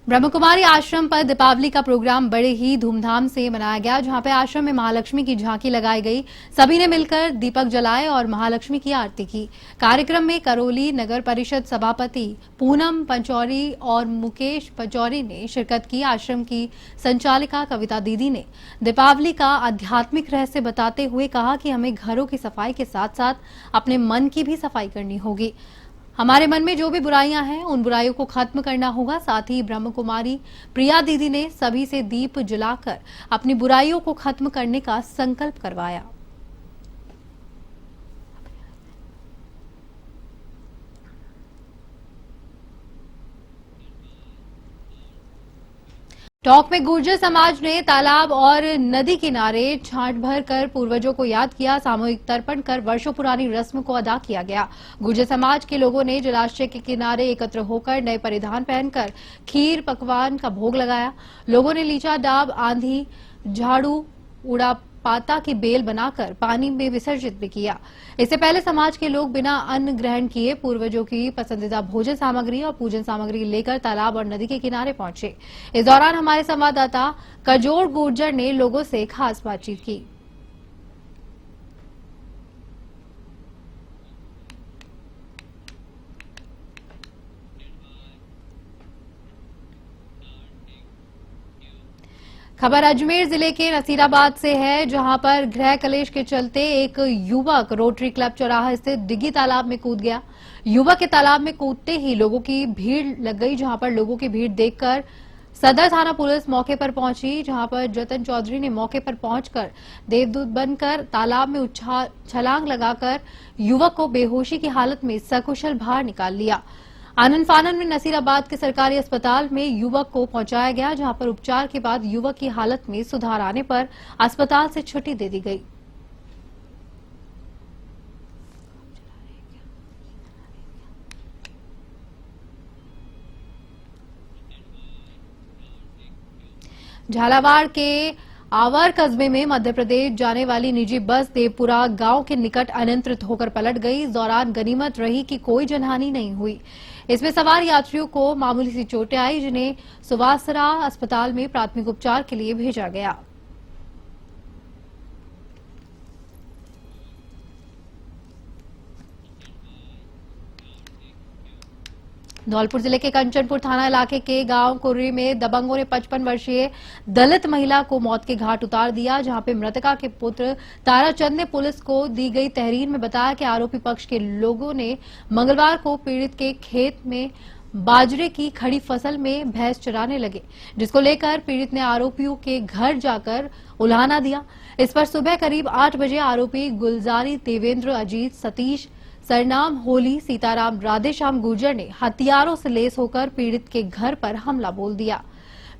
ब्रह्मकुमारी आश्रम पर दीपावली का प्रोग्राम बड़े ही धूमधाम से मनाया गया, जहां पे आश्रम में महालक्ष्मी की झांकी लगाई गई। सभी ने मिलकर दीपक जलाए और महालक्ष्मी की आरती की। कार्यक्रम में करौली नगर परिषद सभापति पूनम पंचौरी और मुकेश पंचौरी ने शिरकत की। आश्रम की संचालिका कविता दीदी ने दीपावली का आध्यात्मिक रहस्य बताते हुए कहा कि हमें घरों की सफाई के साथ साथ अपने मन की भी सफाई करनी होगी। हमारे मन में जो भी बुराइयां हैं उन बुराइयों को खत्म करना होगा। साथ ही ब्रह्म कुमारी प्रिया दीदी ने सभी से दीप जलाकर अपनी बुराइयों को खत्म करने का संकल्प करवाया। टोंक में गुर्जर समाज ने तालाब और नदी किनारे छांट भर कर पूर्वजों को याद किया। सामूहिक तर्पण कर वर्षों पुरानी रस्म को अदा किया गया। गुर्जर समाज के लोगों ने जलाशय के किनारे एकत्र होकर नए परिधान पहनकर खीर पकवान का भोग लगाया। लोगों ने लीचा डाब, आंधी, झाड़ू, उड़ा पाता की बेल बनाकर पानी में विसर्जित भी किया। इससे पहले समाज के लोग बिना अन्न ग्रहण किए पूर्वजों की पसंदीदा भोजन सामग्री और पूजन सामग्री लेकर तालाब और नदी के किनारे पहुंचे। इस दौरान हमारे संवाददाता कजोड़ गुर्जर ने लोगों से खास बातचीत की। खबर अजमेर जिले के नसीराबाद से है, जहां पर गृह कलेश के चलते एक युवक रोटरी क्लब चौराहा स्थित डिग्गी तालाब में कूद गया। युवक के तालाब में कूदते ही लोगों की भीड़ लग गई, जहां पर लोगों की भीड़ देखकर सदर थाना पुलिस मौके पर पहुंची, जहां पर जतन चौधरी ने मौके पर पहुंचकर देवदूत बनकर तालाब में छलांग लगाकर युवक को बेहोशी की हालत में सकुशल बाहर निकाल लिया। आनन फानन में नसीराबाद के सरकारी अस्पताल में युवक को पहुंचाया गया, जहां पर उपचार के बाद युवक की हालत में सुधार आने पर अस्पताल से छुट्टी दे दी गई। झालावाड़ के आवर कस्बे में मध्य प्रदेश जाने वाली निजी बस देवपुरा गांव के निकट अनियंत्रित होकर पलट गई। इस दौरान गनीमत रही कि कोई जनहानि नहीं हुई। इसमें सवार यात्रियों को मामूली सी चोटें आई, जिन्हें सुवासरा अस्पताल में प्राथमिक उपचार के लिए भेजा गया। धौलपुर जिले के कंचनपुर थाना इलाके के गांव कुर्री में दबंगों ने 55 वर्षीय दलित महिला को मौत के घाट उतार दिया, जहां पे मृतका के पुत्र ताराचंद ने पुलिस को दी गई तहरीर में बताया कि आरोपी पक्ष के लोगों ने मंगलवार को पीड़ित के खेत में बाजरे की खड़ी फसल में भैंस चराने लगे, जिसको लेकर पीड़ित ने आरोपियों के घर जाकर उल्हाना दिया। इस पर सुबह करीब 8 बजे आरोपी गुलजारी, देवेंद्र, अजीत, सतीश, सरनाम, होली, सीताराम, राधेश्याम गुर्जर ने हथियारों से लेस होकर पीड़ित के घर पर हमला बोल दिया।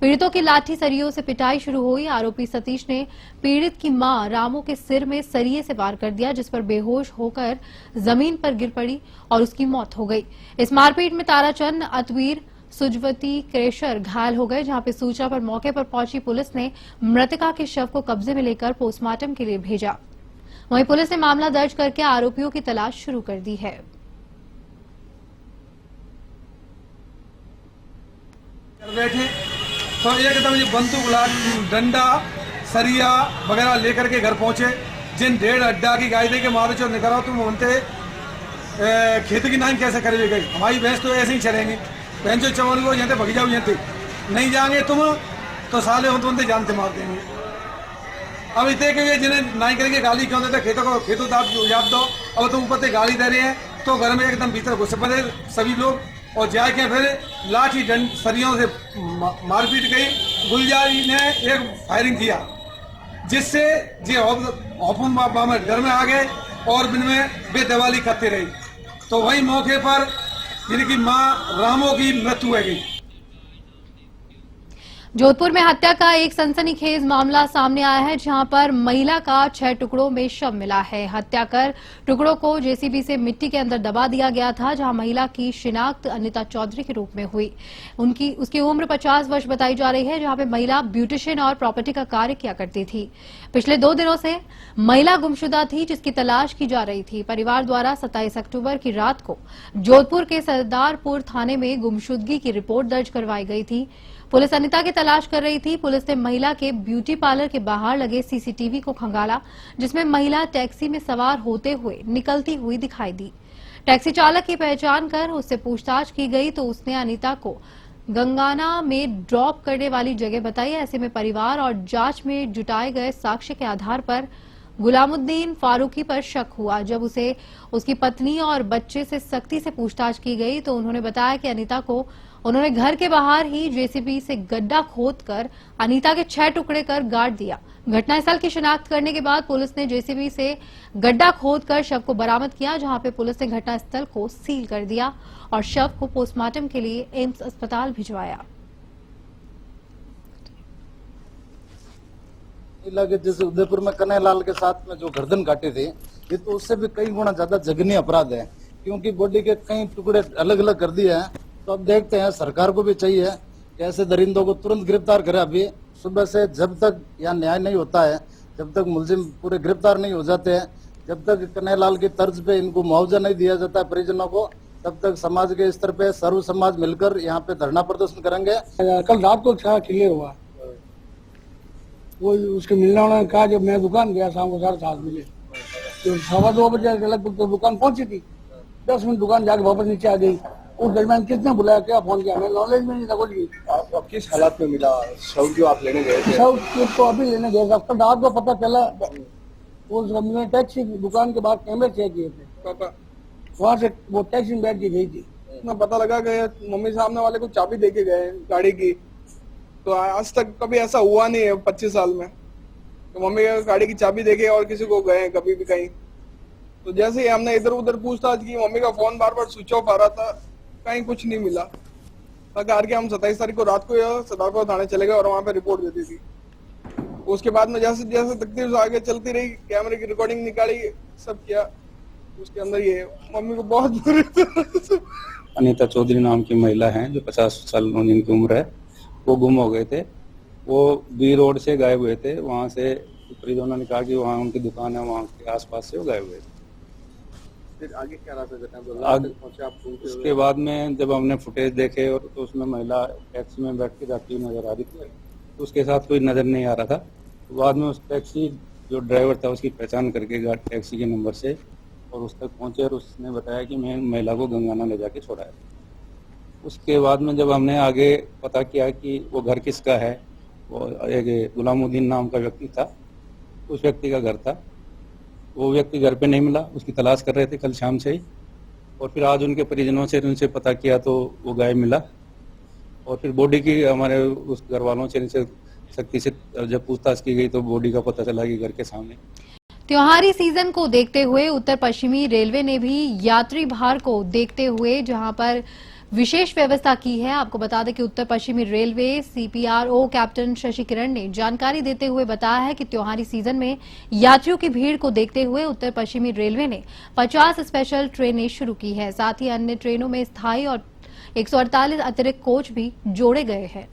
पीड़ितों की लाठी सरियों से पिटाई शुरू हुई। आरोपी सतीश ने पीड़ित की मां रामू के सिर में सरिये से वार कर दिया, जिस पर बेहोश होकर जमीन पर गिर पड़ी और उसकी मौत हो गई। इस मारपीट में ताराचंद, अतवीर, सुजवती, क्रेशर घायल हो गए, जहां पे सूचना पर मौके पर पहुंची पुलिस ने मृतका के शव को कब्जे में लेकर पोस्टमार्टम के लिए भेजा। वहीं पुलिस ने मामला दर्ज करके आरोपियों की तलाश शुरू कर दी है। बैठे तो एकदम ये बंदूक, डंडा, सरिया वगैरह लेकर के घर पहुंचे। जिन 1.5 अड्डा की गाय दे के मारो चो निकलो तुम बोलते खेती की नाइन कैसे करेगी गई, हमारी भैंस तो ऐसे ही चलेंगे। बहन जो चवन को यहाँ भग जाओ, यहाँ नहीं जाएंगे तुम तो साले हो तुम जानते मार देंगे। अब इतने के जिन्हें नाई करेंगे गाली क्यों देते, खेतों याद दो। अब तुम ऊपर से गाली दे रहे हैं तो घर में एकदम भीतर घुस पड़े सभी लोग और जाके फिर लाठी सरियों से मारपीट गई। गुलजारी ने एक फायरिंग किया, जिससे ये हौफुम घर में आ गए और दिन में बेदवाली करते रही। तो वही मौके पर जिनकी मां रामो की मृत्यु हो गई। जोधपुर में हत्या का एक सनसनीखेज मामला सामने आया है, जहां पर महिला का 6 टुकड़ों में शव मिला है। हत्या कर टुकड़ों को जेसीबी से मिट्टी के अंदर दबा दिया गया था, जहां महिला की शिनाख्त अनिता चौधरी के रूप में हुई। उसकी उम्र 50 वर्ष बताई जा रही है, जहां पे महिला ब्यूटिशियन और प्रॉपर्टी का कार्य किया करती थी। पिछले 2 दिनों से महिला गुमशुदा थी, जिसकी तलाश की जा रही थी। परिवार द्वारा 27 अक्टूबर की रात को जोधपुर के सरदारपुर थाने में गुमशुदगी की रिपोर्ट दर्ज करवाई गई थी। पुलिस अनिता की तलाश कर रही थी। पुलिस ने महिला के ब्यूटी पार्लर के बाहर लगे सीसीटीवी को खंगाला, जिसमें महिला टैक्सी में सवार होते हुए निकलती हुई दिखाई दी। टैक्सी चालक की पहचान कर उससे पूछताछ की गई तो उसने अनिता को गंगाना में ड्रॉप करने वाली जगह बताई। ऐसे में परिवार और जांच में जुटाए गए साक्ष्य के आधार पर गुलामुद्दीन फारूकी पर शक हुआ। जब उसे उसकी पत्नी और बच्चे से सख्ती से पूछताछ की गई तो उन्होंने बताया कि अनिता को उन्होंने घर के बाहर ही जेसीबी से गड्ढा खोदकर अनिता के 6 टुकड़े कर गाड़ दिया। घटनास्थल की शिनाख्त करने के बाद पुलिस ने जेसीबी से गड्ढा खोदकर शव को बरामद किया, जहां पे पुलिस ने घटनास्थल को सील कर दिया और शव को पोस्टमार्टम के लिए एम्स अस्पताल भिजवाया। जैसे उदयपुर में कन्हैयालाल के साथ में जो गर्दन काटे थे, ये तो उससे भी कई गुना ज्यादा जघन्य अपराध है, क्योंकि बॉडी के कई टुकड़े अलग अलग कर दिए हैं। तो अब देखते हैं, सरकार को भी चाहिए कि ऐसे दरिंदों को तुरंत गिरफ्तार करे। अभी सुबह से जब तक यहाँ न्याय नहीं होता है, जब तक मुलजिम पूरे गिरफ्तार नहीं हो जाते हैं, जब तक कन्हैयालाल की तर्ज पे इनको मुआवजा नहीं दिया जाता है परिजनों को, तब तक समाज के स्तर पे सर्व समाज मिलकर यहाँ पे धरना प्रदर्शन करेंगे। कल रात को क्लियर हुआ, वो उसके मिलने वाले ने कहा, जब मैं दुकान गया शाम को 7:30 बजे, तो 2:15 बजे लगभग तो दुकान पहुंची थी। 10 मिनट दुकान जाके वापस नीचे आ गई। उस दरमियान किसने बुलाया, क्या फोन किया, मैं नॉलेज में नहीं था कुछ भी। आप किस हालात में मिला शव जो आप लेने गए थे? शव तो अभी लेने गए थे, कल रात को पता चला। उस हमने टैक्सी दुकान के बाद कैमरे चेक किए थे, वहाँ से वो टैक्सी में बैठ के गई थी। इतना पता लगा कि मम्मी सामने वाले को चाबी दे के गए गाड़ी की, तो आज तक कभी ऐसा हुआ नहीं है 25 साल में, तो मम्मी गाड़ी की चाबी दे के और किसी को गए कभी भी कहीं। तो जैसे ही हमने इधर उधर पूछताछ की, मम्मी का फोन बार बार स्विच ऑफ आ रहा था, कहीं कुछ नहीं मिला। करके हम 27 तारीख को रात को सरदारपुर थाने चले गए और वहाँ पे रिपोर्ट दे दी थी। उसके बाद में जैसे जैसे तकदीर आगे चलती रही, कैमरे की रिकॉर्डिंग निकाली, सब किया, उसके अंदर ये मम्मी को बहुत बुरी तरह से। अनिता चौधरी नाम की महिला हैं, जो 50 साल जिनकी उम्र है, वो गुम हो गए थे। वो बी रोड से गायब हुए थे। वहाँ से परिजनों ने कहा कि वहाँ उनकी दुकान है, वहाँ के आसपास से वो गायब हुए थे। फिर आगे क्या रहा था? उसके बाद में जब हमने फुटेज देखे और तो उसमें महिला टैक्सी में बैठ के जाती हुई नजर आ रही थी, तो उसके साथ कोई नजर नहीं आ रहा था। तो बाद में उस टैक्सी जो ड्राइवर था उसकी पहचान करके टैक्सी के नंबर से और उस तक पहुंचे और उसने बताया कि मैं महिला को गंगाना ले जाके छोड़ा है। उसके बाद में जब हमने आगे पता किया कि वो घर किसका है, वो एक गुलामुद्दीन नाम का व्यक्ति था, उस व्यक्ति का घर था। वो व्यक्ति घर पे नहीं मिला, उसकी तलाश कर रहे थे कल शाम से ही, और फिर आज उनके परिजनों से उनसे पता किया तो वो गायब मिला। और फिर बॉडी की हमारे उस घर वालों से इनसे सख्ती से जब पूछताछ की गई तो बॉडी का पता चला कि घर के सामने। त्योहारी सीजन को देखते हुए उत्तर पश्चिमी रेलवे ने भी यात्री भार को देखते हुए जहां पर विशेष व्यवस्था की है। आपको बता दें कि उत्तर पश्चिमी रेलवे सीपीआरओ कैप्टन शशि किरण ने जानकारी देते हुए बताया है कि त्योहारी सीजन में यात्रियों की भीड़ को देखते हुए उत्तर पश्चिमी रेलवे ने 50 स्पेशल ट्रेनें शुरू की है। साथ ही अन्य ट्रेनों में स्थायी और 148 अतिरिक्त कोच भी जोड़े गए हैं।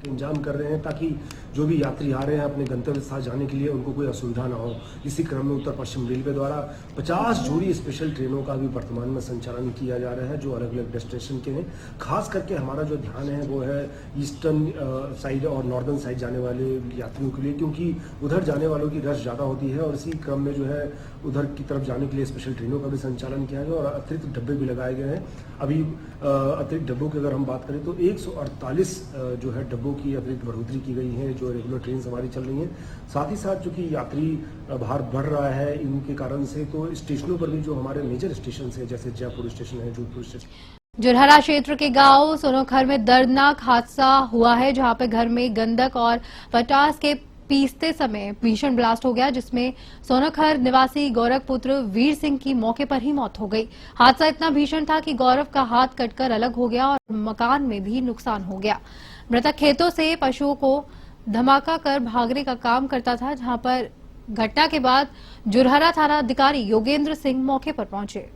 इंतजाम कर रहे हैं ताकि जो भी यात्री आ रहे हैं अपने गंतव्य स्थान जाने के लिए उनको कोई असुविधा ना हो। इसी क्रम में उत्तर पश्चिम रेलवे द्वारा 50 जोड़ी स्पेशल ट्रेनों का भी वर्तमान में संचालन किया जा रहा है, जो अलग अलग डेस्टिनेशन के हैं। खास करके हमारा जो ध्यान है वो है ईस्टर्न साइड और नॉर्दर्न साइड जाने वाले यात्रियों के लिए, क्योंकि उधर जाने वालों की रश ज़्यादा होती है और इसी क्रम में जो है उधर की तरफ जाने के लिए स्पेशल ट्रेनों का भी संचालन किया गया और अतिरिक्त डब्बे भी लगाए गए हैं। अभी अतिरिक्त डब्बों की अगर हम बात करें तो 148 जो है डब्बों की अतिरिक्त बढ़ोतरी की गई है, जो रेगुलर ट्रेन हमारी चल रही हैं। साथ ही साथ जो कि यात्री भार बढ़ रहा है इनके कारण से, तो स्टेशनों पर भी जो हमारे मेजर स्टेशन है, जैसे जयपुर स्टेशन है, जोधपुर स्टेशन। जुरहरा क्षेत्र के गांव सोनोखर में दर्दनाक हादसा हुआ है, जहां पे घर में गंधक और पटास के पीसते समय भीषण ब्लास्ट हो गया, जिसमें सोनाखर निवासी गौरव पुत्र वीर सिंह की मौके पर ही मौत हो गई। हादसा इतना भीषण था कि गौरव का हाथ कटकर अलग हो गया और मकान में भी नुकसान हो गया। मृतक खेतों से पशुओं को धमाका कर भागने का काम करता था, जहां पर घटना के बाद जुरहरा थाना अधिकारी योगेंद्र सिंह मौके पर पहुंचे।